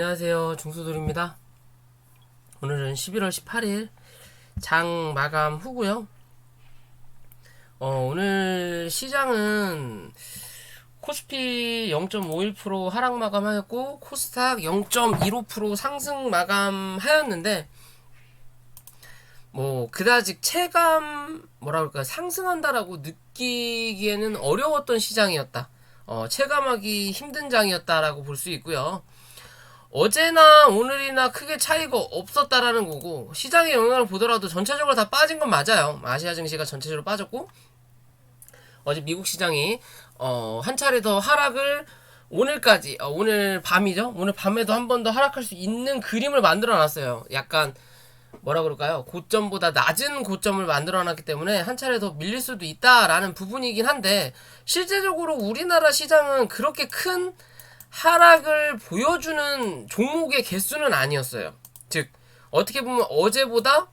안녕하세요. 중수돌입니다. 오늘은 11월 18일 장 마감 후고요. 오늘 시장은 코스피 0.51% 하락 마감하였고 코스닥 0.15% 상승 마감하였는데 그다지 뭐라 그럴까 상승한다라고 느끼기에는 어려웠던 시장이었다. 체감하기 힘든 장이었다라고 볼 수 있고요. 어제나 오늘이나 크게 차이가 없었다라는 거고, 시장의 영향을 보더라도 전체적으로 다 빠진 건 맞아요. 아시아 증시가 전체적으로 빠졌고, 어제 미국 시장이 한 차례 더 하락을 오늘까지, 오늘 밤이죠. 오늘 밤에도 한 번 더 하락할 수 있는 그림을 만들어 놨어요. 약간 뭐라 그럴까요? 고점보다 낮은 고점을 만들어 놨기 때문에 한 차례 더 밀릴 수도 있다라는 부분이긴 한데, 실제적으로 우리나라 시장은 그렇게 큰 하락을 보여주는 종목의 개수는 아니었어요. 즉 어떻게 보면 어제보다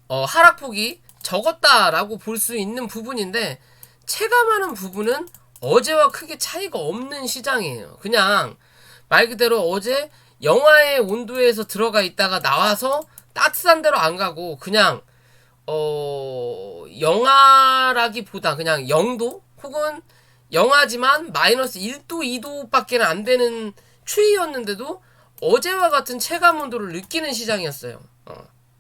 하락폭이 적었다라고 볼 수 있는 부분인데, 체감하는 부분은 어제와 크게 차이가 없는 시장이에요. 그냥 말 그대로 어제 영하의 온도에서 들어가 있다가 나와서 따뜻한 데로 안 가고 그냥 영하라기보다 그냥 0도 혹은 영하지만 마이너스 1도, 2도밖에 안 되는 추위였는데도 어제와 같은 체감 온도를 느끼는 시장이었어요.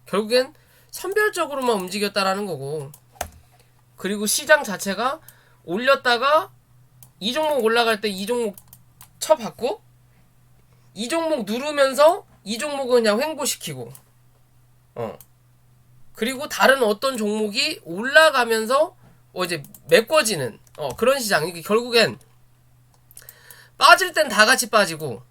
결국엔 선별적으로만 움직였다라는 거고, 그리고 시장 자체가 올렸다가 이 종목 올라갈 때 이 종목 쳐받고, 이 종목 누르면서 이 종목은 그냥 횡보시키고, 그리고 다른 어떤 종목이 올라가면서 이제 메꿔지는 그런 시장. 이게 결국엔 빠질 땐 다 같이 빠지고,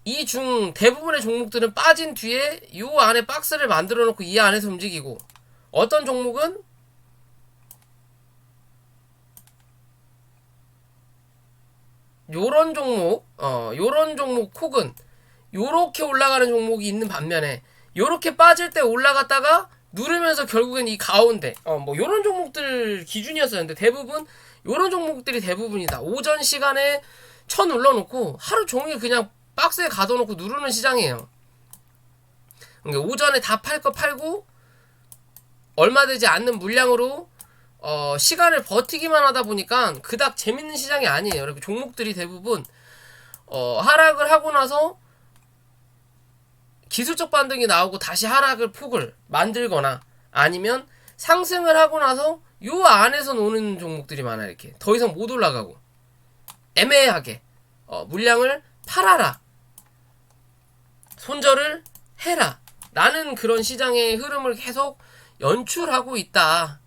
이 중 대부분의 종목들은 빠진 뒤에 요 안에 박스를 만들어 놓고 이 안에서 움직이고, 어떤 종목은 요런 종목 혹은 요렇게 올라가는 종목이 있는 반면에, 요렇게 빠질 때 올라갔다가 누르면서 결국엔 이 가운데 요런 종목들 기준이었었는데, 대부분 요런 종목들이 대부분이다. 오전 시간에 쳐 눌러놓고 하루 종일 그냥 박스에 가둬놓고 누르는 시장이에요. 그러니까 오전에 다 팔 거 팔고 얼마 되지 않는 물량으로 시간을 버티기만 하다 보니까 그닥 재밌는 시장이 아니에요. 이렇게 종목들이 대부분 하락을 하고 나서 기술적 반등이 나오고 다시 하락을 폭을 만들거나, 아니면 상승을 하고 나서 요 안에서 노는 종목들이 많아. 이렇게 더 이상 못 올라가고 애매하게 물량을 팔아라, 손절을 해라 라는 그런 시장의 흐름을 계속 연출하고 있다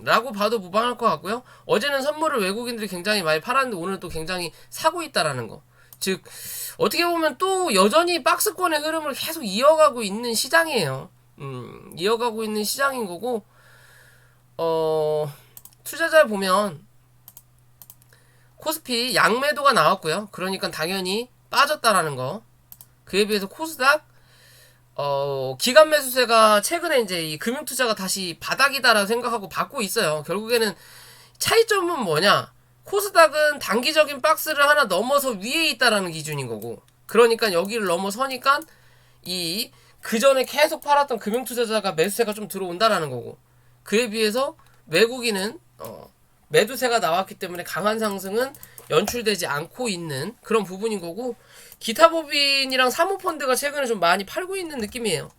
라고 봐도 무방할 것 같고요. 어제는 선물을 외국인들이 굉장히 많이 팔았는데 오늘 또 굉장히 사고 있다라는 거. 즉 어떻게 보면 또 여전히 박스권의 흐름을 계속 이어가고 있는 시장이에요. 이어가고 있는 시장인 거고, 투자자 보면 코스피 양매도가 나왔고요. 그러니까 당연히 빠졌다라는 거. 그에 비해서 코스닥 기관 매수세가 최근에 이제 이 금융투자가 다시 바닥이다라고 생각하고 받고 있어요. 결국에는 차이점은 뭐냐? 코스닥은 단기적인 박스를 하나 넘어서 위에 있다라는 기준인 거고, 그러니까 여기를 넘어서니까 이 그전에 계속 팔았던 금융투자자가 매수세가 좀 들어온다라는 거고, 그에 비해서 외국인은 매도세가 나왔기 때문에 강한 상승은 연출되지 않고 있는 그런 부분인 거고, 기타 법인이랑 사모펀드가 최근에 좀 많이 팔고 있는 느낌이에요.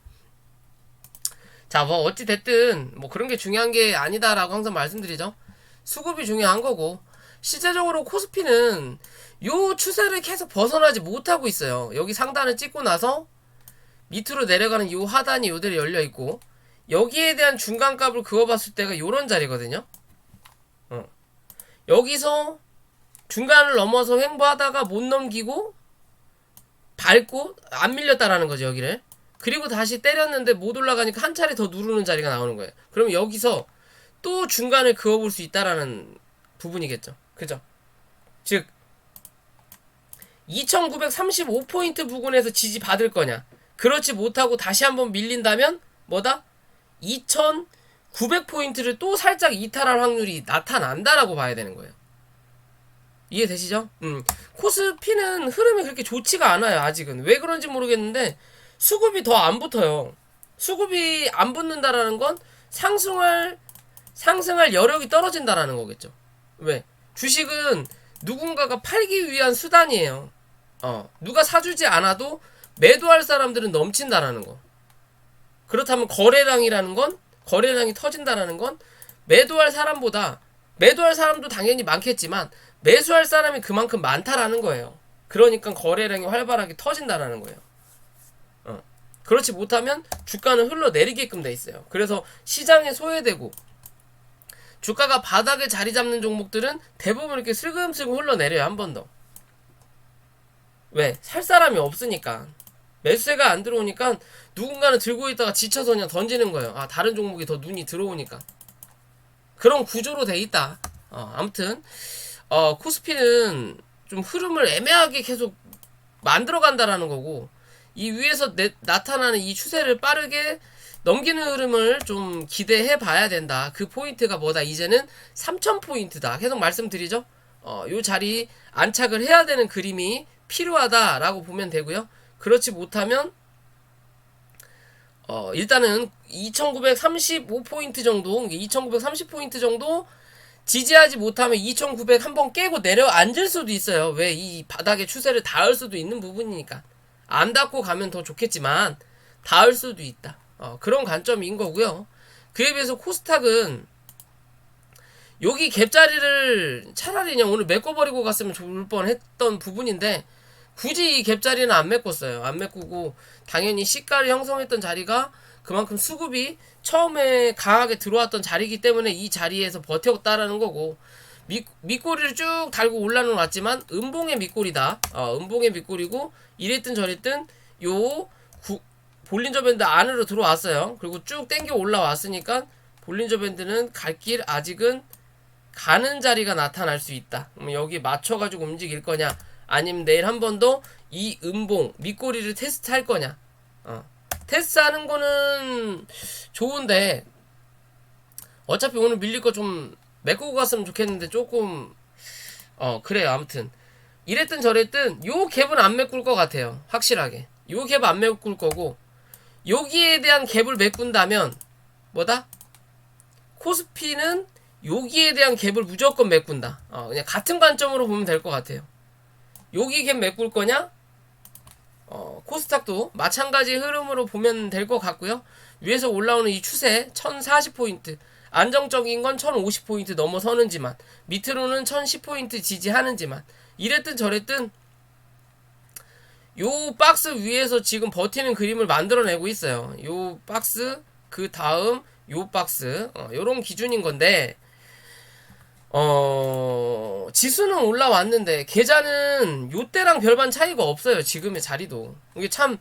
자, 어찌 됐든 그런 게 중요한 게 아니다라고 항상 말씀드리죠. 수급이 중요한 거고, 실제적으로 코스피는 요 추세를 계속 벗어나지 못하고 있어요. 여기 상단을 찍고 나서 밑으로 내려가는 요 하단이 요대로 열려 있고, 여기에 대한 중간값을 그어봤을 때가 요런 자리거든요. 여기서 중간을 넘어서 횡보하다가 못 넘기고 밟고 안 밀렸다라는 거죠, 여기를. 그리고 다시 때렸는데 못 올라가니까 한 차례 더 누르는 자리가 나오는 거예요. 그럼 여기서 또 중간을 그어볼 수 있다라는 부분이겠죠. 그죠? 즉 2935포인트 부근에서 지지 받을 거냐, 그렇지 못하고 다시 한번 밀린다면 2900포인트를 또 살짝 이탈할 확률이 나타난다라고 봐야 되는 거예요. 이해되시죠? 코스피는 흐름이 그렇게 좋지가 않아요. 아직은. 왜 그런지 모르겠는데 수급이 더 안 붙어요. 수급이 안 붙는다라는 건 상승할 여력이 떨어진다라는 거겠죠. 왜? 주식은 누군가가 팔기 위한 수단이에요. 누가 사주지 않아도 매도할 사람들은 넘친다라는 거. 그렇다면 거래량이 터진다라는 건 매도할 사람도 당연히 많겠지만 매수할 사람이 그만큼 많다라는 거예요. 그러니까 거래량이 활발하게 터진다라는 거예요. 그렇지 못하면 주가는 흘러내리게끔 돼 있어요. 그래서 시장에 소외되고 주가가 바닥에 자리 잡는 종목들은 대부분 이렇게 슬금슬금 흘러내려요. 한 번 더. 왜? 살 사람이 없으니까. 매수세가 안 들어오니까 누군가는 들고 있다가 지쳐서 그냥 던지는 거예요. 다른 종목이 더 눈이 들어오니까. 그런 구조로 돼 있다. 아무튼 코스피는 좀 흐름을 애매하게 계속 만들어 간다라는 거고, 이 위에서 나타나는 이 추세를 빠르게 넘기는 흐름을 좀 기대해 봐야 된다. 그 포인트가 뭐다? 이제는 3000포인트다. 계속 말씀드리죠. 요 자리 안착을 해야 되는 그림이 필요하다라고 보면 되고요. 그렇지 못하면 일단은 2935포인트 정도, 2930포인트 정도 지지하지 못하면 2900 한번 깨고 내려앉을 수도 있어요. 왜? 이 바닥의 추세를 닿을 수도 있는 부분이니까. 안 닿고 가면 더 좋겠지만 닿을 수도 있다. 그런 관점인 거고요. 그에 비해서 코스닥은 여기 갭자리를 차라리 그냥 오늘 메꿔버리고 갔으면 좋을 뻔했던 부분인데 굳이 이 갭자리는 안 메꿨어요. 안 메꾸고 당연히 시가를 형성했던 자리가 그만큼 수급이 처음에 강하게 들어왔던 자리이기 때문에 이 자리에서 버텼다라는 거고, 밑꼬리를 쭉 달고 올라는 왔지만 음봉의 밑꼬리다. 음봉의 밑꼬리고 이랬든 저랬든 볼린저 밴드 안으로 들어왔어요. 그리고 쭉 땡겨 올라왔으니까 볼린저 밴드는 갈 길 아직은 가는 자리가 나타날 수 있다. 그럼 여기 맞춰가지고 움직일 거냐, 아니면 내일 한 번 더 이 음봉 밑꼬리를 테스트할 거냐. 테스트하는 거는 좋은데 어차피 오늘 밀릴 거 좀 메꾸고 갔으면 좋겠는데 조금 그래요. 아무튼 이랬든 저랬든 요 갭은 안 메꿀 것 같아요. 확실하게 요 갭 안 메꿀 거고, 여기에 대한 갭을 메꾼다면 뭐다? 코스피는 여기에 대한 갭을 무조건 메꾼다. 그냥 같은 관점으로 보면 될 것 같아요. 여기 갭 메꿀 거냐? 코스닥도 마찬가지 흐름으로 보면 될 것 같고요. 위에서 올라오는 이 추세 1040포인트, 안정적인 건 1050포인트 넘어서는지만, 밑으로는 1010포인트 지지하는지만, 이랬든 저랬든 요 박스 위에서 지금 버티는 그림을 만들어내고 있어요. 요 박스, 그 다음 요 박스, 요런 기준인 건데, 지수는 올라왔는데 계좌는 요때랑 별반 차이가 없어요. 지금의 자리도. 이게 참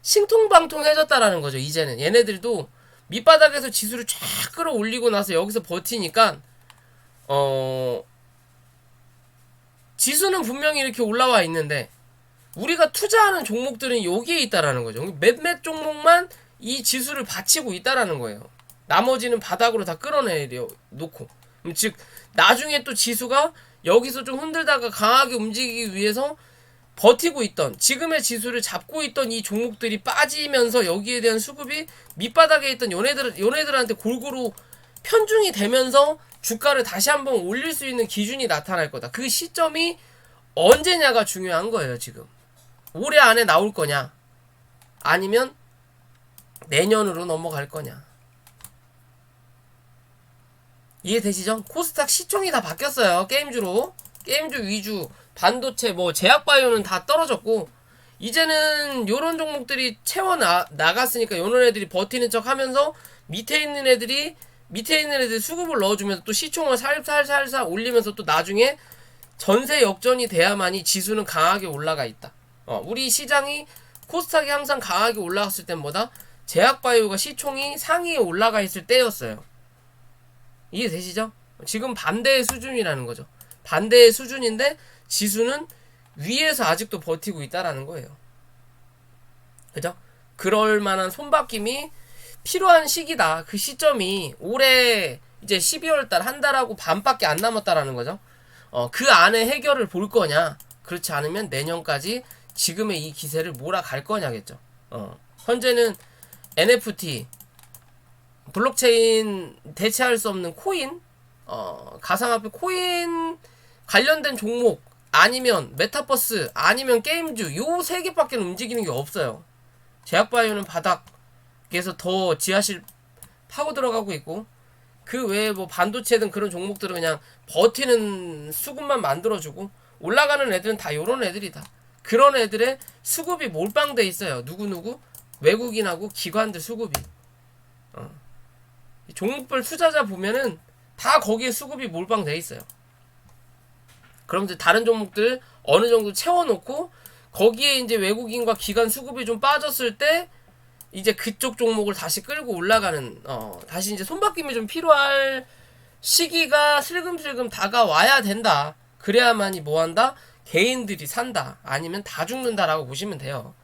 신통방통해졌다라는 거죠. 이제는 얘네들도 밑바닥에서 지수를 쫙 끌어올리고 나서 여기서 버티니까 지수는 분명히 이렇게 올라와 있는데 우리가 투자하는 종목들은 여기에 있다라는 거죠. 몇몇 종목만 이 지수를 받치고 있다라는 거예요. 나머지는 바닥으로 다 끌어내려 놓고, 즉 나중에 또 지수가 여기서 좀 흔들다가 강하게 움직이기 위해서 버티고 있던, 지금의 지수를 잡고 있던 이 종목들이 빠지면서 여기에 대한 수급이 밑바닥에 있던 요네들한테 골고루 편중이 되면서 주가를 다시 한번 올릴 수 있는 기준이 나타날 거다. 그 시점이 언제냐가 중요한 거예요. 지금 올해 안에 나올 거냐, 아니면 내년으로 넘어갈 거냐. 이해되시죠? 코스닥 시총이 다 바뀌었어요. 게임주 위주, 반도체, 제약바이오는 다 떨어졌고, 이제는 요런 종목들이 나갔으니까 요런 애들이 버티는 척 하면서 밑에 있는 애들이 수급을 넣어주면서 또 시총을 살살살살 올리면서 또 나중에 전세 역전이 돼야만이 지수는 강하게 올라가 있다. 우리 시장이 코스닥이 항상 강하게 올라갔을 땐 뭐다? 제약바이오가 시총이 상위에 올라가 있을 때였어요. 이해되시죠? 지금 반대의 수준이라는 거죠. 반대의 수준인데 지수는 위에서 아직도 버티고 있다라는 거예요. 그죠? 그럴 만한 손바뀜이 필요한 시기다. 그 시점이 올해 이제 12월달 한 달하고 반밖에 안 남았다라는 거죠. 그 안에 해결을 볼 거냐, 그렇지 않으면 내년까지 지금의 이 기세를 몰아갈 거냐겠죠. 현재는 NFT, 블록체인 대체할 수 없는 코인, 가상화폐 코인 관련된 종목, 아니면 메타버스, 아니면 게임주, 요 세 개밖에 움직이는 게 없어요. 제약바이오는 바닥에서 더 지하실 파고 들어가고 있고, 그 외에 뭐 반도체 등 그런 종목들은 그냥 버티는 수급만 만들어주고, 올라가는 애들은 다 요런 애들이다. 그런 애들의 수급이 몰빵돼 있어요. 누구누구? 외국인하고 기관들 수급이. 종목별 투자자 보면은 다 거기에 수급이 몰빵돼 있어요. 그럼 이제 다른 종목들 어느 정도 채워놓고, 거기에 이제 외국인과 기관 수급이 좀 빠졌을 때 이제 그쪽 종목을 다시 끌고 올라가는, 다시 이제 손바뀜이 좀 필요할 시기가 슬금슬금 다가와야 된다. 그래야만이 뭐한다? 개인들이 산다. 아니면 다 죽는다라고 보시면 돼요.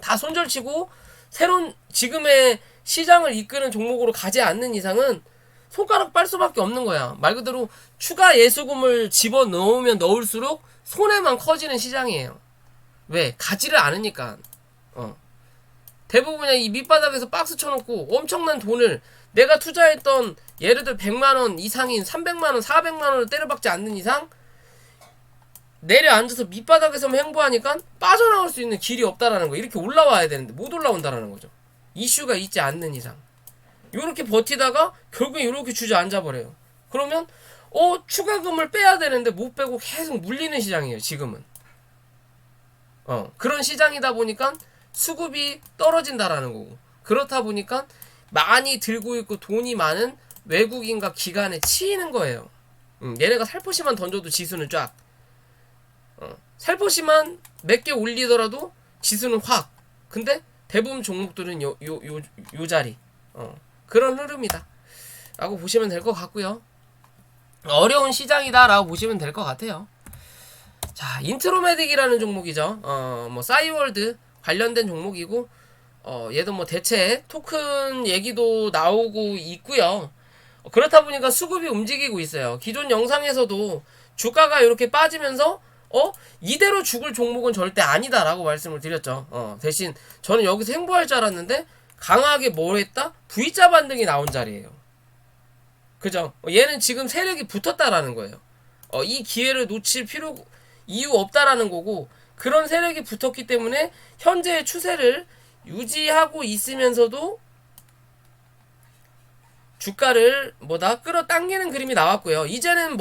다 손절치고 새로운 지금의 시장을 이끄는 종목으로 가지 않는 이상은 손가락 빨 수밖에 없는 거야. 말 그대로 추가 예수금을 집어넣으면 넣을수록 손해만 커지는 시장이에요. 왜? 가지를 않으니까. 대부분 그냥 이 밑바닥에서 박스 쳐놓고 엄청난 돈을, 내가 투자했던 예를 들어 100만원 이상인 300만원, 400만원을 때려박지 않는 이상 내려앉아서 밑바닥에서만 횡보하니까 빠져나올 수 있는 길이 없다라는 거. 이렇게 올라와야 되는데 못 올라온다라는 거죠. 이슈가 있지 않는 이상. 요렇게 버티다가 결국에 요렇게 주저앉아 버려요. 그러면 추가금을 빼야 되는데 못 빼고 계속 물리는 시장이에요. 지금은. 그런 시장이다 보니까 수급이 떨어진다라는 거고, 그렇다 보니까 많이 들고 있고 돈이 많은 외국인과 기관에 치이는 거예요. 얘네가 살포시만 던져도 지수는 쫙, 살포시만 몇 개 올리더라도 지수는 확. 근데 대부분 종목들은 요 자리, 그런 흐름이다 라고 보시면 될 것 같고요. 어려운 시장이다 라고 보시면 될 것 같아요. 자, 인트로메딕이라는 종목이죠. 뭐 싸이월드 관련된 종목이고, 얘도 뭐 대체 토큰 얘기도 나오고 있고요. 그렇다 보니까 수급이 움직이고 있어요. 기존 영상에서도 주가가 이렇게 빠지면서 이대로 죽을 종목은 절대 아니다라고 말씀을 드렸죠. 대신 저는 여기서 행보할 줄 알았는데 강하게 뭘 했다? V자 반등이 나온 자리예요. 그죠? 얘는 지금 세력이 붙었다라는 거예요. 이 기회를 놓칠 이유 없다라는 거고, 그런 세력이 붙었기 때문에 현재의 추세를 유지하고 있으면서도 주가를 끌어당기는 그림이 나왔고요. 이제는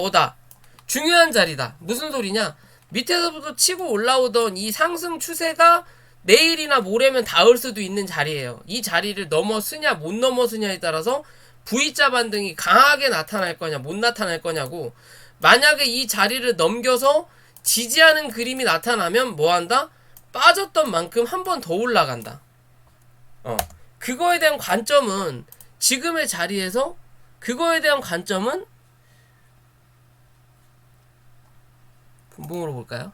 중요한 자리다. 무슨 소리냐? 밑에서부터 치고 올라오던 이 상승 추세가 내일이나 모레면 닿을 수도 있는 자리예요. 이 자리를 넘어서냐 못 넘어서냐에 따라서 V자 반등이 강하게 나타날 거냐 못 나타날 거냐고. 만약에 이 자리를 넘겨서 지지하는 그림이 나타나면 뭐한다? 빠졌던 만큼 한 번 더 올라간다. 그거에 대한 관점은 지금의 자리에서, 그거에 대한 관점은 분봉으로 볼까요?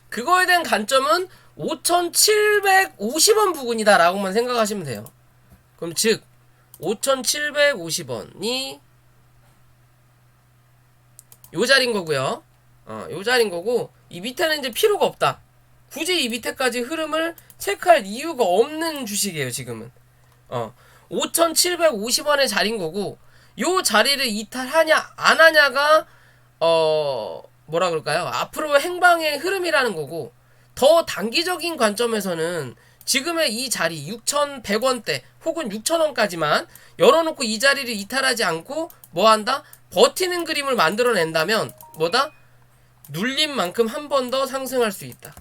그거에 대한 관점은 5,750원 부근이다 라고만 생각하시면 돼요. 그럼 즉 5,750원이 요 자리인 거고요. 요 자리인 거고, 이 밑에는 이제 필요가 없다. 굳이 이 밑에까지 흐름을 체크할 이유가 없는 주식이에요. 지금은 5,750원의 자리인 거고, 요 자리를 이탈하냐 안 하냐가 뭐라 그럴까요? 앞으로의 행방의 흐름이라는 거고, 더 단기적인 관점에서는 지금의 이 자리 6,100원대 혹은 6,000원까지만 열어놓고 이 자리를 이탈하지 않고 뭐한다? 버티는 그림을 만들어낸다면 눌린 만큼 한 번 더 상승할 수 있다.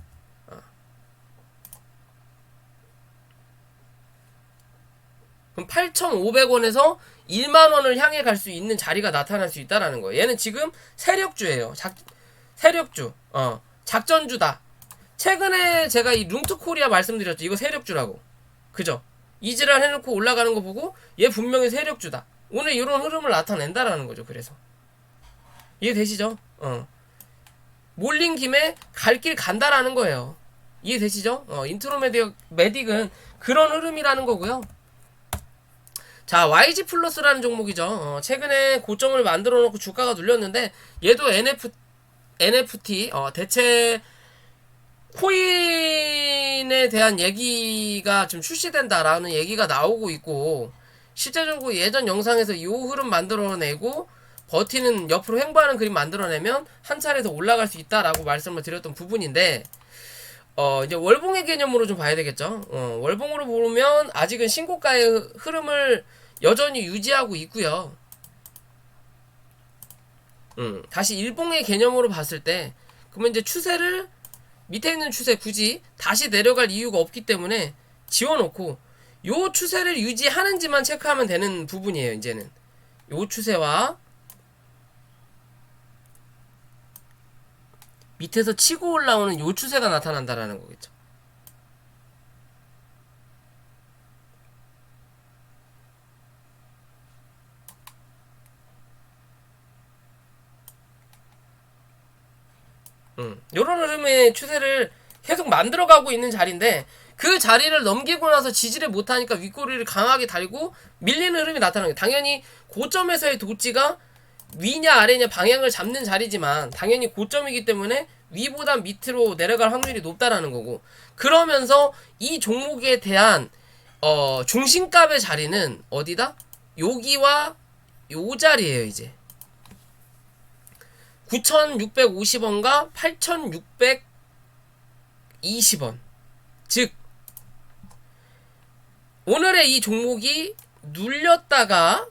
그럼 8,500원에서 1만원을 향해 갈 수 있는 자리가 나타날 수 있다라는 거예요. 얘는 지금 세력주예요. 세력주. 작전주다. 최근에 제가 이 룽투코리아 말씀드렸죠. 이거 세력주라고. 그죠? 이지랄 해놓고 올라가는 거 보고 얘 분명히 세력주다. 오늘 이런 흐름을 나타낸다라는 거죠. 그래서 이해되시죠? 몰린 김에 갈 길 간다라는 거예요. 이해되시죠? 인트로 매딕은 그런 흐름이라는 거고요. 자, YG 플러스라는 종목이죠. 최근에 고점을 만들어 놓고 주가가 눌렸는데 얘도 NFT 대체 코인에 대한 얘기가 좀 출시된다라는 얘기가 나오고 있고, 실제적으로 예전 영상에서 이 흐름 만들어내고 버티는 옆으로 횡보하는 그림 만들어내면 한 차례 더 올라갈 수 있다라고 말씀을 드렸던 부분인데, 이제 월봉의 개념으로 좀 봐야 되겠죠. 월봉으로 보면 아직은 신고가의 흐름을 여전히 유지하고 있고요. 다시 일봉의 개념으로 봤을 때, 그러면 이제 추세를 밑에 있는 추세 굳이 다시 내려갈 이유가 없기 때문에 지워놓고 요 추세를 유지하는지만 체크하면 되는 부분이에요. 이제는 요 추세와 밑에서 치고 올라오는 요 추세가 나타난다라는 거겠죠. 요런 흐름의 추세를 계속 만들어가고 있는 자리인데, 그 자리를 넘기고 나서 지지를 못하니까 윗꼬리를 강하게 달고 밀리는 흐름이 나타나는 거예요. 당연히 고점에서의 도지가 위냐 아래냐 방향을 잡는 자리지만 당연히 고점이기 때문에 위보다 밑으로 내려갈 확률이 높다라는 거고, 그러면서 이 종목에 대한 중심값의 자리는 어디다? 여기와 요 자리예요. 이제 9,650원과 8,620원. 즉 오늘의 이 종목이 눌렸다가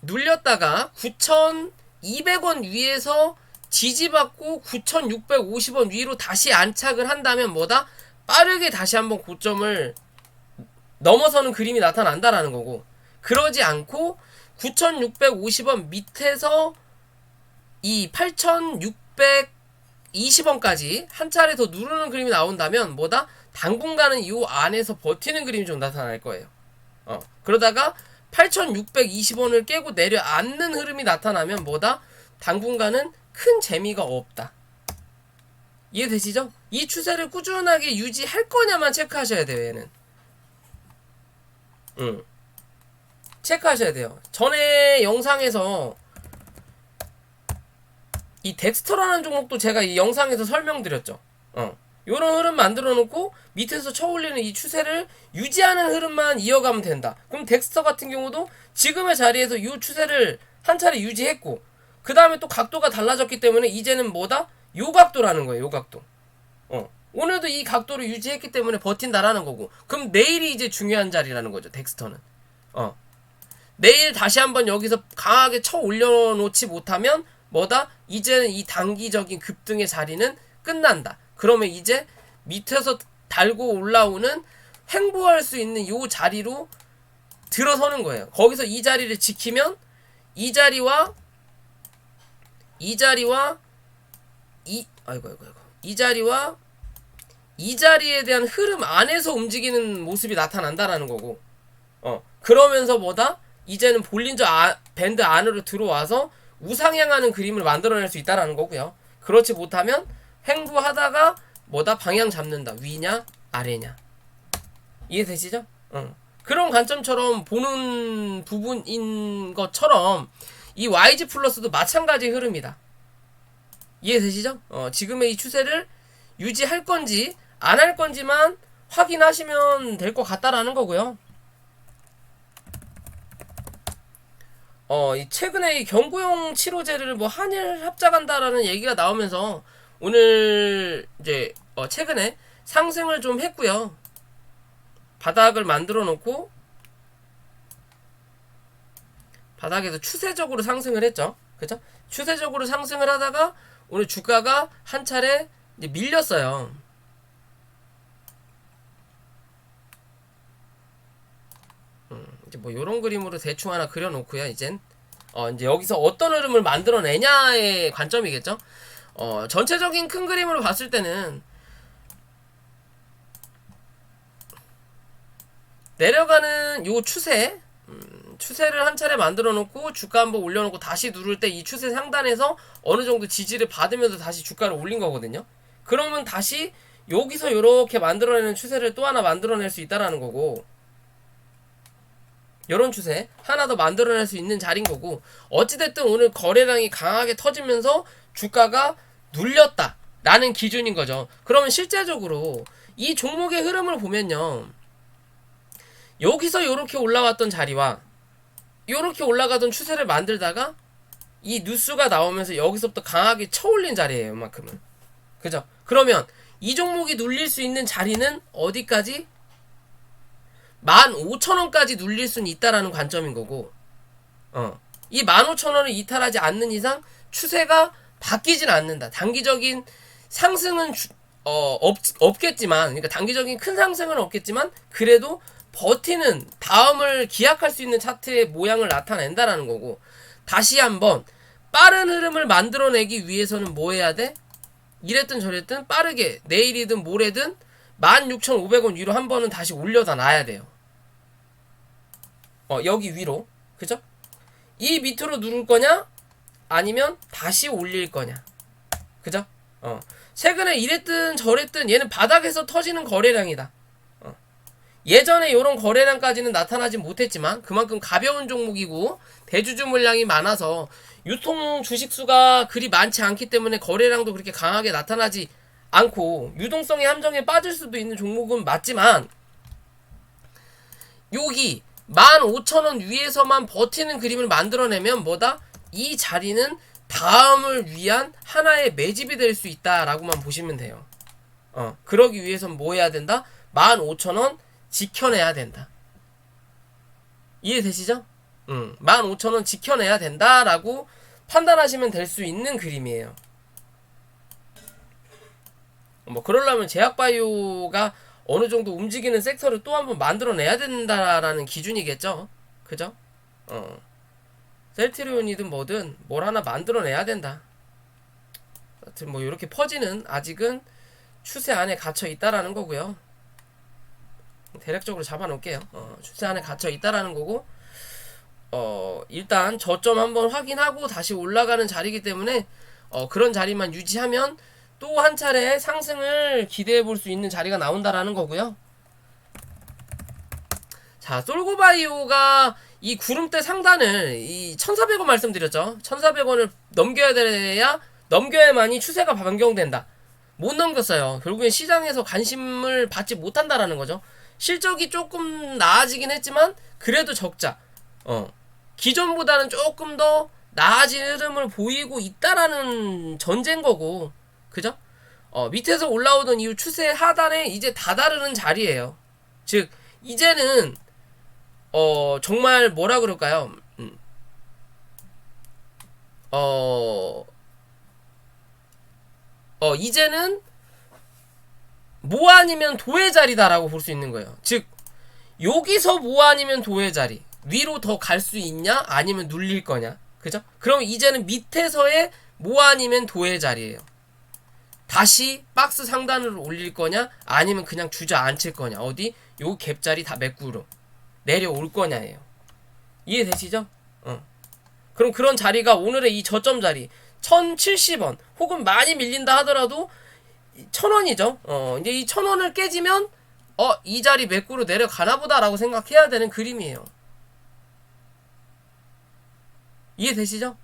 눌렸다가 9,200원 위에서 지지받고 9,650원 위로 다시 안착을 한다면 뭐다? 빠르게 다시 한번 고점을 넘어서는 그림이 나타난다라는 거고, 그러지 않고 9,650원 밑에서 이 8,620원까지 한 차례 더 누르는 그림이 나온다면 뭐다? 당분간은 이 안에서 버티는 그림이 좀 나타날 거예요. 그러다가 8,620원을 깨고 내려앉는 흐름이 나타나면 뭐다? 당분간은 큰 재미가 없다. 이해되시죠? 이 추세를 꾸준하게 유지할 거냐만 체크하셔야 돼요. 얘는 체크하셔야 돼요. 전에 영상에서 이 덱스터라는 종목도 제가 이 영상에서 설명드렸죠. 요런 흐름 만들어 놓고 밑에서 쳐올리는 이 추세를 유지하는 흐름만 이어가면 된다. 그럼 덱스터 같은 경우도 지금의 자리에서 이 추세를 한 차례 유지했고, 그 다음에 또 각도가 달라졌기 때문에 이제는 뭐다? 요 각도라는 거예요. 요 각도. 오늘도 이 각도를 유지했기 때문에 버틴다라는 거고, 그럼 내일이 이제 중요한 자리라는 거죠. 덱스터는. 내일 다시 한번 여기서 강하게 쳐 올려놓지 못하면 뭐다? 이제는 이 단기적인 급등의 자리는 끝난다. 그러면 이제 밑에서 달고 올라오는 횡보할 수 있는 요 자리로 들어서는 거예요. 거기서 이 자리를 지키면 이 자리와 이 자리와 이 자리와 이 자리에 대한 흐름 안에서 움직이는 모습이 나타난다라는 거고, 그러면서 뭐다? 이제는 볼린저 밴드 안으로 들어와서 우상향하는 그림을 만들어낼 수 있다라는 거고요. 그렇지 못하면 횡보하다가 뭐다? 방향 잡는다. 위냐 아래냐. 이해되시죠? 그런 관점처럼 보는 부분인 것처럼 이 YG 플러스도 마찬가지 흐름이다. 이해되시죠? 지금의 이 추세를 유지할 건지 안 할 건지만 확인하시면 될 것 같다라는 거고요. 최근에 이 경구용 치료제를 뭐 한일 합작한다라는 얘기가 나오면서 오늘 이제 최근에 상승을 좀 했고요. 바닥을 만들어 놓고 바닥에서 추세적으로 상승을 했죠. 그죠? 추세적으로 상승을 하다가 오늘 주가가 한 차례 이제 밀렸어요. 이제 뭐 요런 그림으로 대충 하나 그려놓고요. 이제 여기서 어떤 흐름을 만들어내냐의 관점이겠죠. 전체적인 큰 그림으로 봤을 때는 내려가는 요 추세, 추세를 한 차례 만들어 놓고 주가 한번 올려놓고 다시 누를 때 이 추세 상단에서 어느 정도 지지를 받으면서 다시 주가를 올린 거거든요. 그러면 다시 여기서 이렇게 만들어내는 추세를 또 하나 만들어낼 수 있다라는 거고, 이런 추세 하나 더 만들어낼 수 있는 자리인 거고, 어찌됐든 오늘 거래량이 강하게 터지면서 주가가 눌렸다 라는 기준인 거죠. 그러면 실제적으로 이 종목의 흐름을 보면요, 여기서 이렇게 올라왔던 자리와 이렇게 올라가던 추세를 만들다가 이 뉴스가 나오면서 여기서부터 강하게 쳐올린 자리예요, 이만큼은. 그죠? 그러면 이 종목이 눌릴 수 있는 자리는 어디까지? 15,000원까지 눌릴 수는 있다라는 관점인 거고, 이 15,000원을 이탈하지 않는 이상 추세가 바뀌진 않는다. 단기적인 상승은 없겠지만, 그러니까 단기적인 큰 상승은 없겠지만, 그래도 버티는, 다음을 기약할 수 있는 차트의 모양을 나타낸다라는 거고, 다시 한번 빠른 흐름을 만들어내기 위해서는 뭐 해야 돼? 이랬든 저랬든 빠르게 내일이든 모레든 16,500원 위로 한 번은 다시 올려다 놔야 돼요. 여기 위로. 그죠? 이 밑으로 누를 거냐? 아니면 다시 올릴 거냐? 그죠? 최근에 이랬든 저랬든 얘는 바닥에서 터지는 거래량이다. 예전에 이런 거래량까지는 나타나지 못했지만 그만큼 가벼운 종목이고 대주주 물량이 많아서 유통 주식수가 그리 많지 않기 때문에 거래량도 그렇게 강하게 나타나지 않고 유동성의 함정에 빠질 수도 있는 종목은 맞지만, 여기 15,000원 위에서만 버티는 그림을 만들어내면 뭐다? 이 자리는 다음을 위한 하나의 매집이 될 수 있다라고만 보시면 돼요. 그러기 위해선 뭐 해야 된다? 15,000원 지켜내야 된다. 이해되시죠? 15,000원 지켜내야 된다라고 판단하시면 될 수 있는 그림이에요. 뭐 그러려면 제약바이오가 어느 정도 움직이는 섹터를 또 한번 만들어내야 된다라는 기준이겠죠. 그죠? 셀트리온이든 뭐든 뭘 하나 만들어내야 된다. 하여튼 뭐 이렇게 퍼지는 아직은 추세 안에 갇혀 있다라는 거고요. 대략적으로 잡아놓을게요. 추세 안에 갇혀 있다라는 거고, 일단 저점 한번 확인하고 다시 올라가는 자리이기 때문에 그런 자리만 유지하면 또 한 차례 상승을 기대해 볼 수 있는 자리가 나온다라는 거고요. 자, 솔고바이오가 이 구름대 상단을 이 1,400원 말씀드렸죠. 1,400원을 넘겨야만이 추세가 변경된다. 못 넘겼어요. 결국엔 시장에서 관심을 받지 못한다라는 거죠. 실적이 조금 나아지긴 했지만 그래도 적자. 기존보다는 조금 더 나아진 흐름을 보이고 있다라는 전제인 거고, 그죠? 밑에서 올라오던 이후 추세 하단에 이제 다다르는 자리예요. 즉 이제는 정말 뭐라 그럴까요? 이제는 뭐 아니면 도의 자리다라고 볼 수 있는 거예요. 즉 여기서 뭐 아니면 도의 자리, 위로 더 갈 수 있냐 아니면 눌릴 거냐, 그죠? 그럼 이제는 밑에서의 뭐 아니면 도의 자리예요. 다시 박스 상단으로 올릴 거냐 아니면 그냥 주저앉힐 거냐, 어디 요 갭자리 다 메꾸로 내려올 거냐예요. 이해되시죠? 그럼 그런 자리가 오늘의 이 저점 자리 1,070원 혹은 많이 밀린다 하더라도 1,000원이죠. 이제 이 1,000원을 깨지면 이 자리 메꾸로 내려가나 보다라고 생각해야 되는 그림이에요. 이해되시죠?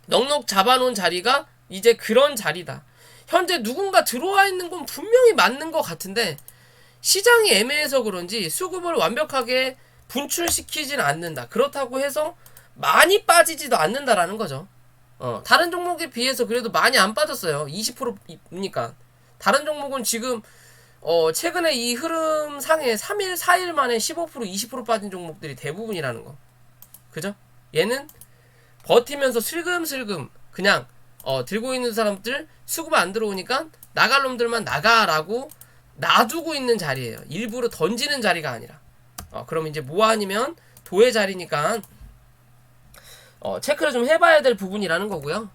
넉넉 잡아놓은 자리가 이제 그런 자리다. 현재 누군가 들어와 있는 건 분명히 맞는 것 같은데 시장이 애매해서 그런지 수급을 완벽하게 분출시키진 않는다. 그렇다고 해서 많이 빠지지도 않는다라는 거죠. 다른 종목에 비해서 그래도 많이 안 빠졌어요. 20%니까. 다른 종목은 지금 최근에 이 흐름 상에 3일, 4일 만에 15%, 20% 빠진 종목들이 대부분이라는 거. 그죠? 얘는 버티면서 슬금슬금 그냥 들고 있는 사람들 수급 안 들어오니까 나갈 놈들만 나가라고 놔두고 있는 자리예요. 일부러 던지는 자리가 아니라. 그럼 이제 뭐 아니면 도의 자리니까 체크를 좀 해봐야 될 부분이라는 거고요.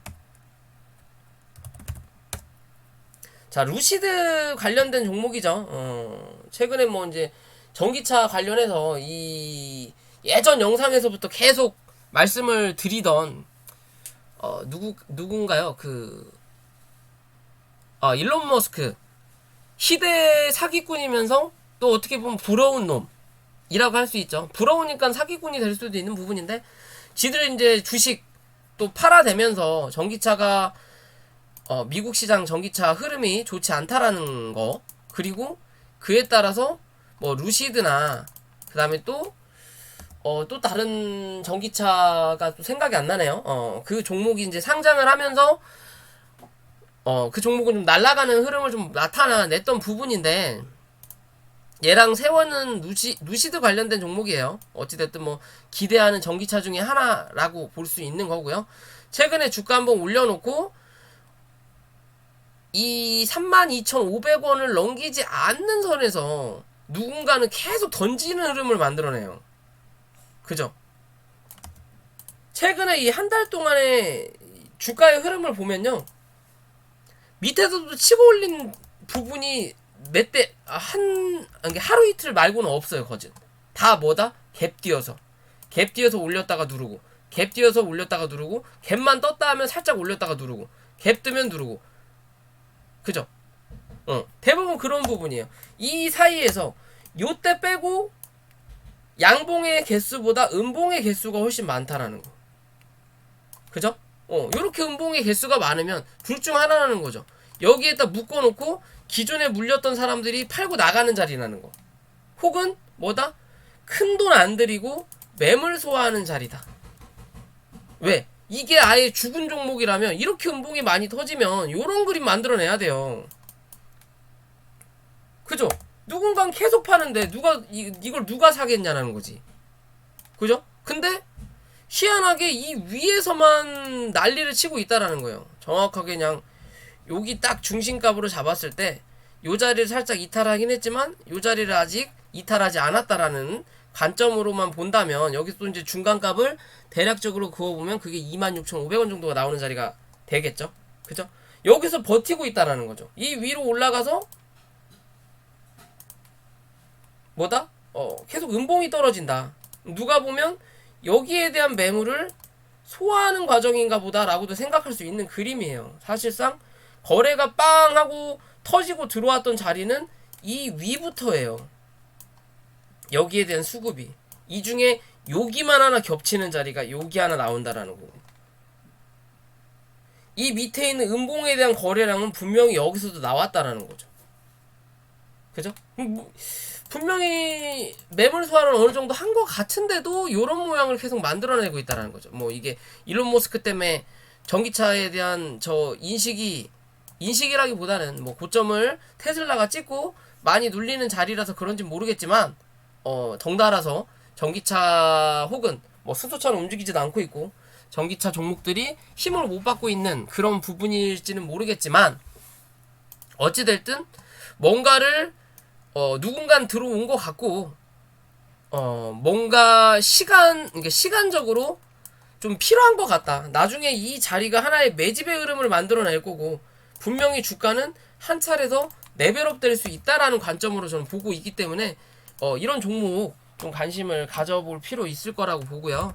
자, 루시드 관련된 종목이죠. 최근에 뭐 이제 전기차 관련해서 이 예전 영상에서부터 계속 말씀을 드리던 누군가요? 일론 머스크. 희대 사기꾼이면서 또 어떻게 보면 부러운 놈이라고 할 수 있죠. 부러우니까 사기꾼이 될 수도 있는 부분인데, 지들 이제 주식 또 팔아대면서 전기차가 미국 시장 전기차 흐름이 좋지 않다라는 거, 그리고 그에 따라서 뭐 루시드나 그 다음에 또 다른 전기차가 또 생각이 안 나네요. 그 종목이 이제 상장을 하면서 그 종목은 좀 날아가는 흐름을 좀 나타냈던 부분인데, 얘랑 세원은 루시드 관련된 종목이에요. 어찌됐든 뭐 기대하는 전기차 중에 하나라고 볼 수 있는 거고요. 최근에 주가 한번 올려놓고 이 32,500원을 넘기지 않는 선에서 누군가는 계속 던지는 흐름을 만들어내요. 그죠? 최근에 이 한 달 동안의 주가의 흐름을 보면요, 밑에서도 치고 올린 부분이 하루 이틀 말고는 없어요. 거진 다 뭐다? 갭 띄어서 올렸다가 누르고, 갭 띄어서 올렸다가 누르고, 갭만 떴다 하면 살짝 올렸다가 누르고, 갭 뜨면 누르고. 그죠? 대부분 그런 부분이에요. 이 사이에서 요때 빼고 양봉의 개수보다 음봉의 개수가 훨씬 많다라는 거. 그죠? 요렇게 음봉의 개수가 많으면 둘 중 하나라는 거죠. 여기에다 묶어놓고 기존에 물렸던 사람들이 팔고 나가는 자리라는 거. 혹은 뭐다? 큰 돈 안 들이고 매물 소화하는 자리다. 왜? 이게 아예 죽은 종목이라면, 이렇게 음봉이 많이 터지면 요런 그림 만들어내야 돼요. 그죠? 누군가는 계속 파는데 이걸 누가 사겠냐라는 거지. 그죠? 근데 희한하게 이 위에서만 난리를 치고 있다라는 거예요. 정확하게 그냥 여기 딱 중심값으로 잡았을 때 요 자리를 살짝 이탈하긴 했지만 요 자리를 아직 이탈하지 않았다라는 관점으로만 본다면, 여기서 또 이제 중간값을 대략적으로 그어보면 그게 26,500원 정도가 나오는 자리가 되겠죠. 그죠? 여기서 버티고 있다라는 거죠. 이 위로 올라가서 뭐다? 계속 음봉이 떨어진다. 누가 보면 여기에 대한 매물을 소화하는 과정인가 보다라고도 생각할 수 있는 그림이에요. 사실상 거래가 빵 하고 터지고 들어왔던 자리는 이 위부터예요. 여기에 대한 수급이. 이 중에 여기만 하나 겹치는 자리가 여기 하나 나온다라는 거고, 이 밑에 있는 음봉에 대한 거래량은 분명히 여기서도 나왔다라는 거죠. 그죠? 분명히 매물 소화를 어느 정도 한 것 같은데도 이런 모양을 계속 만들어내고 있다는 거죠. 뭐 이게 일론 머스크 때문에 전기차에 대한 인식이라기보다는 뭐 고점을 테슬라가 찍고 많이 눌리는 자리라서 그런지 모르겠지만, 덩달아서 전기차 혹은 뭐 수소차는 움직이지도 않고 있고 전기차 종목들이 힘을 못 받고 있는 그런 부분일지는 모르겠지만, 어찌됐든 뭔가를 누군간 들어온 것 같고, 뭔가 시간적으로 좀 필요한 것 같다. 나중에 이 자리가 하나의 매집의 흐름을 만들어낼 거고, 분명히 주가는 한 차례 더 레벨업 될 수 있다라는 관점으로 저는 보고 있기 때문에, 이런 종목 좀 관심을 가져볼 필요 있을 거라고 보고요.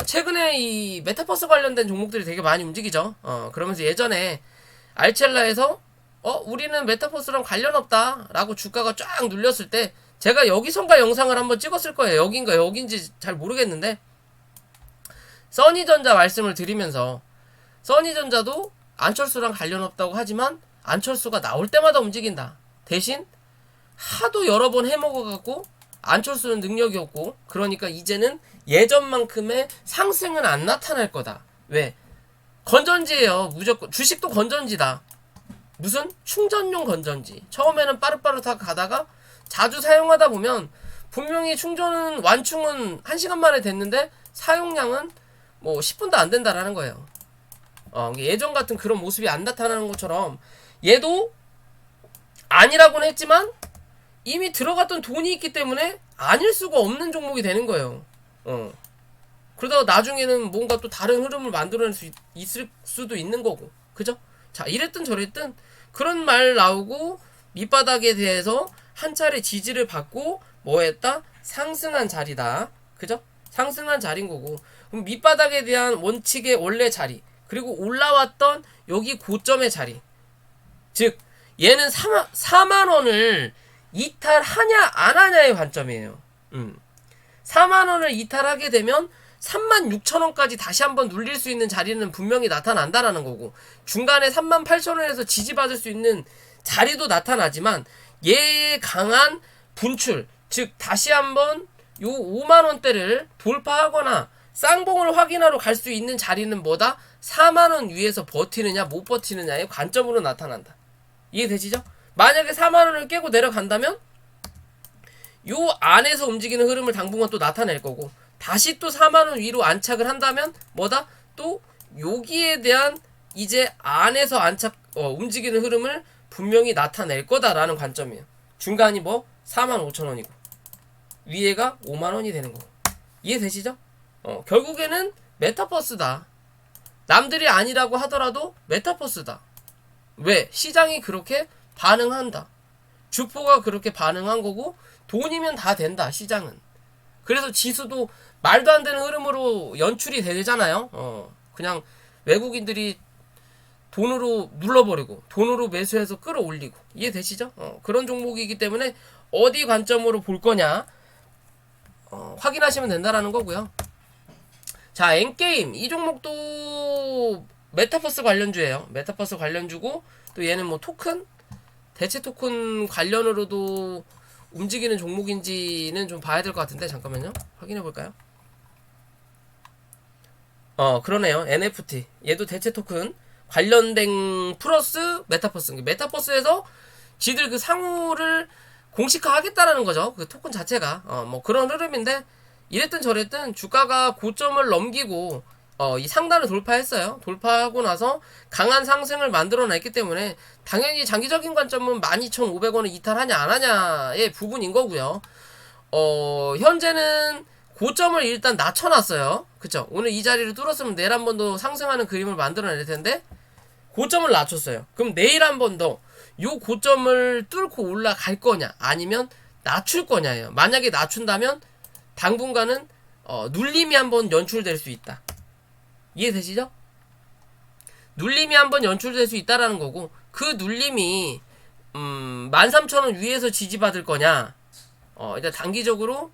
최근에 이 메타버스 관련된 종목들이 되게 많이 움직이죠. 그러면서 예전에 알첼라에서 우리는 메타버스랑 관련 없다 라고 주가가 쫙 눌렸을 때, 제가 여기선가 영상을 한번 찍었을 거예요. 여긴가 여긴지 잘 모르겠는데, 써니전자 말씀을 드리면서, 써니전자도 안철수랑 관련 없다고 하지만 안철수가 나올 때마다 움직인다. 대신 하도 여러 번 해먹어갖고 안철수는 능력이 없고, 그러니까 이제는 예전만큼의 상승은 안 나타날 거다. 왜? 건전지예요. 무조건. 주식도 건전지다. 무슨 충전용 건전지. 처음에는 빠릇빠릇하게 가다가 자주 사용하다 보면 분명히 완충은 1시간 만에 됐는데 사용량은 뭐 10분도 안 된다라는 거예요. 예전 같은 그런 모습이 안 나타나는 것처럼 얘도 아니라고는 했지만 이미 들어갔던 돈이 있기 때문에 아닐 수가 없는 종목이 되는 거예요. 그러다가 나중에는 뭔가 또 다른 흐름을 만들어낼 수 있을 수도 있는 거고. 그죠? 자, 이랬든 저랬든 그런 말 나오고 밑바닥에 대해서 한 차례 지지를 받고 뭐 했다? 상승한 자리다. 그죠? 상승한 자리인 거고. 그럼 밑바닥에 대한 원칙의 원래 자리, 그리고 올라왔던 여기 고점의 자리. 즉 얘는 4만 원을 이탈하냐 안 하냐의 관점이에요. 4만 원을 이탈하게 되면 36,000원까지 다시 한번 눌릴 수 있는 자리는 분명히 나타난다라는 거고, 중간에 38,000원에서 지지받을 수 있는 자리도 나타나지만 얘의 강한 분출, 즉 다시 한번 요 5만 원대를 돌파하거나 쌍봉을 확인하러 갈 수 있는 자리는 뭐다? 4만 원 위에서 버티느냐 못 버티느냐의 관점으로 나타난다. 이해되시죠? 만약에 4만 원을 깨고 내려간다면 요 안에서 움직이는 흐름을 당분간 또 나타낼 거고, 다시 또 4만 원 위로 안착을 한다면 뭐다? 또 여기에 대한 이제 안에서 움직이는 흐름을 분명히 나타낼 거다라는 관점이에요. 중간이 뭐 45,000원이고 위에가 5만 원이 되는 거고. 이해되시죠? 결국에는 메타버스다. 남들이 아니라고 하더라도 메타버스다. 왜? 시장이 그렇게 반응한다. 주포가 그렇게 반응한 거고, 돈이면 다 된다, 시장은. 그래서 지수도 말도 안 되는 흐름으로 연출이 되잖아요. 그냥 외국인들이 돈으로 눌러버리고 돈으로 매수해서 끌어올리고. 이해되시죠? 그런 종목이기 때문에 어디 관점으로 볼 거냐 확인하시면 된다라는 거고요. 자, 엔게임 이 종목도 메타버스 관련주예요. 메타버스 관련주고, 또 얘는 뭐 토큰, 대체 토큰 관련으로도 움직이는 종목인지는 좀 봐야 될 것 같은데, 잠깐만요. 확인해 볼까요? 그러네요. NFT 얘도 대체 토큰 관련된 플러스 메타버스. 메타버스에서 지들 그 상호를 공식화 하겠다라는 거죠. 그 토큰 자체가 뭐 그런 흐름인데, 이랬든 저랬든 주가가 고점을 넘기고 이 상단을 돌파했어요. 돌파하고 나서 강한 상승을 만들어냈기 때문에 당연히 장기적인 관점은 12,500원을 이탈하냐 안 하냐의 부분인 거고요. 현재는 고점을 일단 낮춰놨어요. 그쵸? 오늘 이 자리를 뚫었으면 내일 한 번 더 상승하는 그림을 만들어낼 텐데 고점을 낮췄어요. 그럼 내일 한 번 더 요 고점을 뚫고 올라갈 거냐 아니면 낮출 거냐예요. 만약에 낮춘다면 당분간은 눌림이 한번 연출될 수 있다. 이해되시죠? 눌림이 한번 연출될 수 있다라는 거고, 그 눌림이 13,000원 위에서 지지받을 거냐, 일단 단기적으로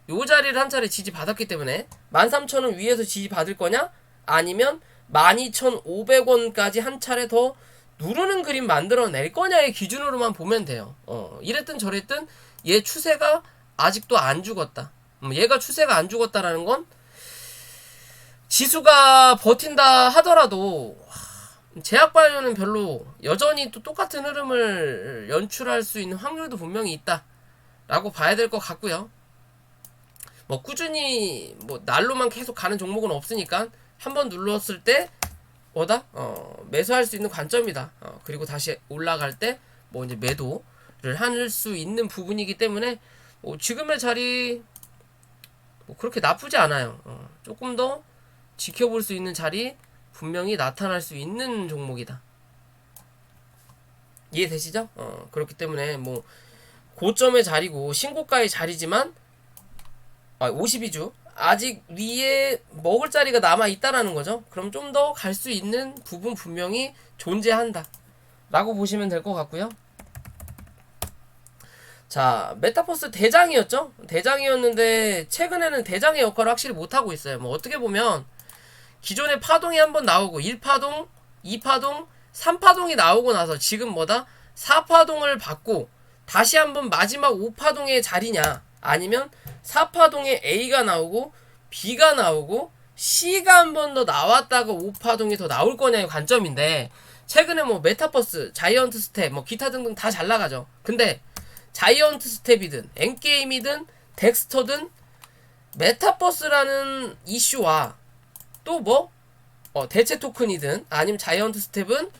요 자리를 한 차례 지지받았기 때문에 13,000원 위에서 지지받을 거냐, 아니면 12,500원까지 한 차례 더 누르는 그림 만들어낼 거냐의 기준으로만 보면 돼요. 이랬든 저랬든 얘 추세가 아직도 안 죽었다. 얘가 추세가 안 죽었다라는 건 지수가 버틴다 하더라도 제약바이오는 별로 여전히 또 똑같은 흐름을 연출할 수 있는 확률도 분명히 있다 라고 봐야 될 것 같고요. 뭐 꾸준히 뭐 날로만 계속 가는 종목은 없으니까 한번 눌렀을 때 뭐다? 매수할 수 있는 관점이다. 그리고 다시 올라갈 때 뭐 이제 매도를 할 수 있는 부분이기 때문에 지금의 자리 뭐 그렇게 나쁘지 않아요. 조금 더 지켜볼 수 있는 자리 분명히 나타날 수 있는 종목이다. 이해되시죠? 그렇기 때문에 뭐 고점의 자리고 신고가의 자리지만 52주 아직 위에 먹을 자리가 남아 있다라는 거죠. 그럼 좀 더 갈 수 있는 부분 분명히 존재한다 라고 보시면 될 것 같고요. 자, 메타버스 대장이었죠? 대장이었는데 최근에는 대장의 역할을 확실히 못하고 있어요. 뭐 어떻게 보면 기존의 파동이 한번 나오고 1파동, 2파동, 3파동이 나오고 나서 지금 뭐다? 4파동을 받고 다시 한번 마지막 5파동의 자리냐, 아니면 4파동에 A가 나오고 B가 나오고 C가 한 번 더 나왔다가 5파동이 더 나올 거냐의 관점인데, 최근에 뭐 메타버스, 자이언트 스텝, 뭐 기타 등등 다 잘 나가죠. 근데 자이언트 스텝이든 엔게임이든 덱스터든 메타버스라는 이슈와 또 뭐 대체 토큰이든 아니면 자이언트 스텝은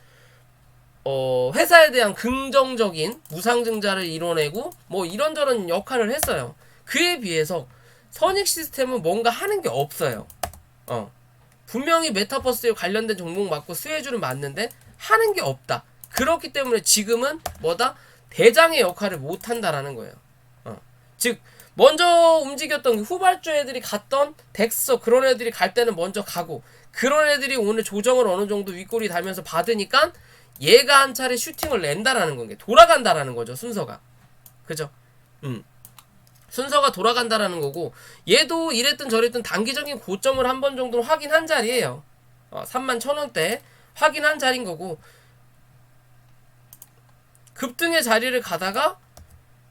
회사에 대한 긍정적인 무상증자를 이뤄내고 뭐 이런저런 역할을 했어요. 그에 비해서 선익 시스템은 뭔가 하는 게 없어요. 분명히 메타버스에 관련된 종목 맞고 수혜주는 맞는데 하는 게 없다. 그렇기 때문에 지금은 뭐다? 대장의 역할을 못 한다라는 거예요. 즉 먼저 움직였던 후발주 애들이 갔던 덱서 그런 애들이 갈 때는 먼저 가고, 그런 애들이 오늘 조정을 어느 정도 윗꼬리 달면서 받으니까 얘가 한 차례 슈팅을 낸다라는 건 게 돌아간다라는 거죠, 순서가. 그죠? 순서가 돌아간다라는 거고, 얘도 이랬든 저랬든 단기적인 고점을 한 번 정도는 확인한 자리예요. 31,000원대 확인한 자리인 거고, 급등의 자리를 가다가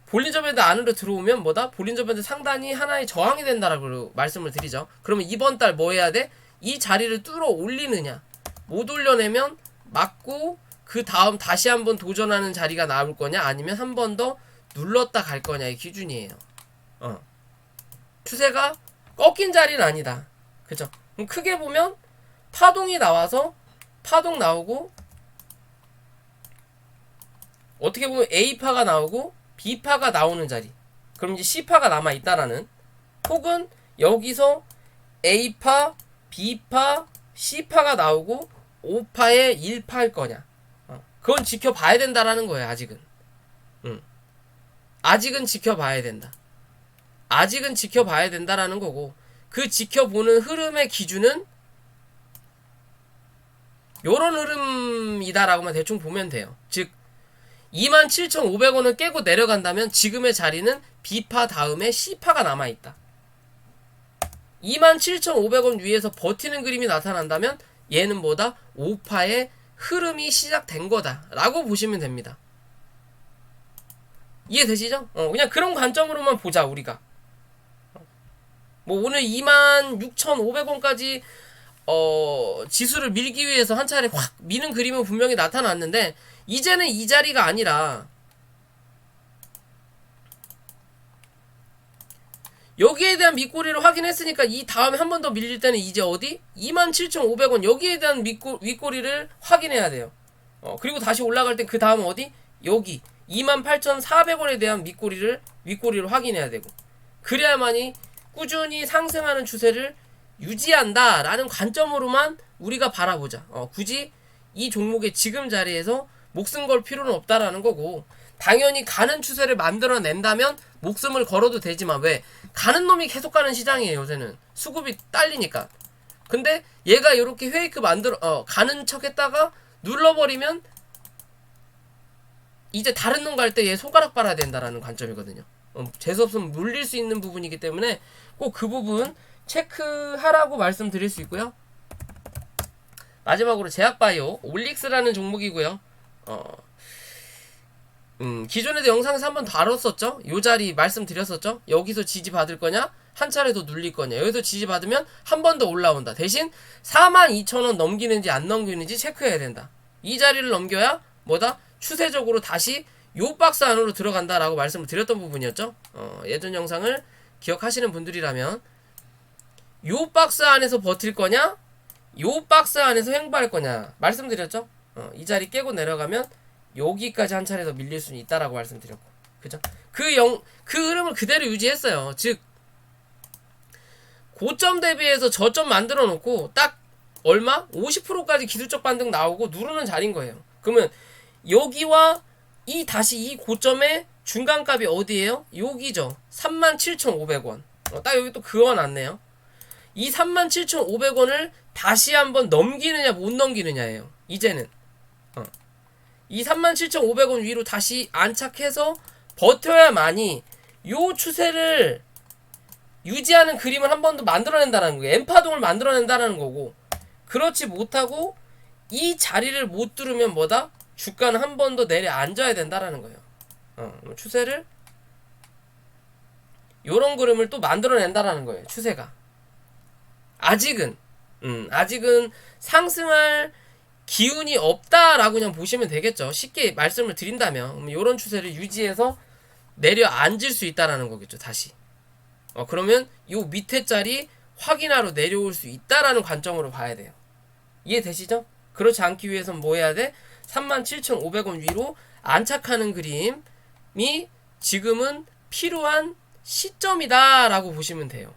볼린저 밴드 안으로 들어오면 뭐다? 볼린저 밴드 상단이 하나의 저항이 된다라고 말씀을 드리죠. 그러면 이번 달 뭐 해야 돼? 이 자리를 뚫어 올리느냐, 못 올려내면 맞고 그 다음 다시 한번 도전하는 자리가 나올 거냐, 아니면 한 번 더 눌렀다 갈 거냐의 기준이에요. 추세가 꺾인 자리는 아니다. 그죠? 그럼 크게 보면 파동이 나와서 파동 나오고, 어떻게 보면 A파가 나오고 B파가 나오는 자리, 그럼 이제 C파가 남아있다라는, 혹은 여기서 A파, B파, C파가 나오고 5파에 1파일 거냐, 그건 지켜봐야 된다라는 거예요. 아직은 지켜봐야 된다. 아직은 지켜봐야 된다라는 거고, 그 지켜보는 흐름의 기준은 요런 흐름이다라고만 대충 보면 돼요. 즉 27,500원을 깨고 내려간다면 지금의 자리는 B파 다음에 C파가 남아있다. 27,500원 위에서 버티는 그림이 나타난다면 얘는 뭐다? 5파의 흐름이 시작된 거다 라고 보시면 됩니다. 이해되시죠? 그냥 그런 관점으로만 보자 우리가. 뭐 오늘 26,500원까지 지수를 밀기 위해서 한 차례 확 미는 그림은 분명히 나타났는데, 이제는 이 자리가 아니라 여기에 대한 밑꼬리를 확인했으니까 이 다음에 한 번 더 밀릴 때는 이제 어디? 27,500원 여기에 대한 윗꼬리를 확인해야 돼요. 그리고 다시 올라갈 땐 그 다음 어디? 여기 28,400원에 대한 윗꼬리를 확인해야 되고, 그래야만이 꾸준히 상승하는 추세를 유지한다 라는 관점으로만 우리가 바라보자. 굳이 이 종목의 지금 자리에서 목숨 걸 필요는 없다라는 거고, 당연히 가는 추세를 만들어낸다면 목숨을 걸어도 되지만, 왜? 가는 놈이 계속 가는 시장이에요. 요새는 수급이 딸리니까. 근데 얘가 이렇게 페이크 가는 척 했다가 눌러버리면 이제 다른 놈 갈 때 얘 손가락 빨아야 된다라는 관점이거든요. 재수없으면 물릴 수 있는 부분이기 때문에 꼭 그 부분 체크하라고 말씀드릴 수 있고요. 마지막으로 제약바이오 올릭스라는 종목이고요. 기존에도 영상에서 한번 다뤘었죠. 요 자리 말씀드렸었죠. 여기서 지지 받을 거냐, 한 차례 더 눌릴 거냐. 여기서 지지 받으면 한 번 더 올라온다. 대신 42,000원 넘기는지 안 넘기는지 체크해야 된다. 이 자리를 넘겨야 뭐다? 추세적으로 다시 요 박스 안으로 들어간다라고 말씀을 드렸던 부분이었죠. 예전 영상을 기억하시는 분들이라면, 요 박스 안에서 버틸 거냐, 요 박스 안에서 횡보할 거냐 말씀드렸죠. 이 자리 깨고 내려가면 여기까지 한 차례 더 밀릴 수는 있다라고 말씀드렸고, 그죠? 그 흐름을 그대로 유지했어요. 즉 고점 대비해서 저점 만들어 놓고 딱 얼마? 50%까지 기술적 반등 나오고 누르는 자리인 거예요. 그러면 여기와 다시 이 고점의 중간값이 어디예요? 여기죠. 37,500원. 딱 여기 또 그어놨네요. 이 37,500원을 다시 한번 넘기느냐 못 넘기느냐예요. 이제는 이 37,500원 위로 다시 안착해서 버텨야만이 요 추세를 유지하는 그림을 한 번 더 만들어낸다는 거예요. N파동을 만들어낸다는 거고, 그렇지 못하고 이 자리를 못 뚫으면 뭐다? 주가는 한 번 더 내려앉아야 된다라는 거예요. 추세를 요런 그림을 또 만들어낸다라는 거예요. 추세가 아직은 상승할 기운이 없다라고 그냥 보시면 되겠죠. 쉽게 말씀을 드린다면 요런 추세를 유지해서 내려앉을 수 있다라는 거겠죠. 다시 그러면 요 밑에 자리 확인하러 내려올 수 있다라는 관점으로 봐야 돼요. 이해되시죠? 그렇지 않기 위해서는 뭐 해야 돼? 37,500원 위로 안착하는 그림이 지금은 필요한 시점이다 라고 보시면 돼요.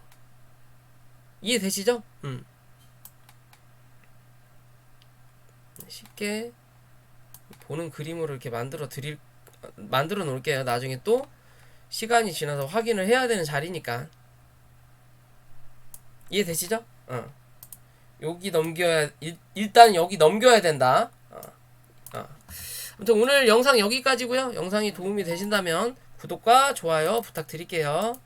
이해되시죠? 쉽게 보는 그림으로 이렇게 만들어 놓을게요. 나중에 또 시간이 지나서 확인을 해야 되는 자리니까. 이해되시죠? 여기 넘겨야 일단 여기 넘겨야 된다. 아무튼 오늘 영상 여기까지고요. 영상이 도움이 되신다면 구독과 좋아요 부탁드릴게요.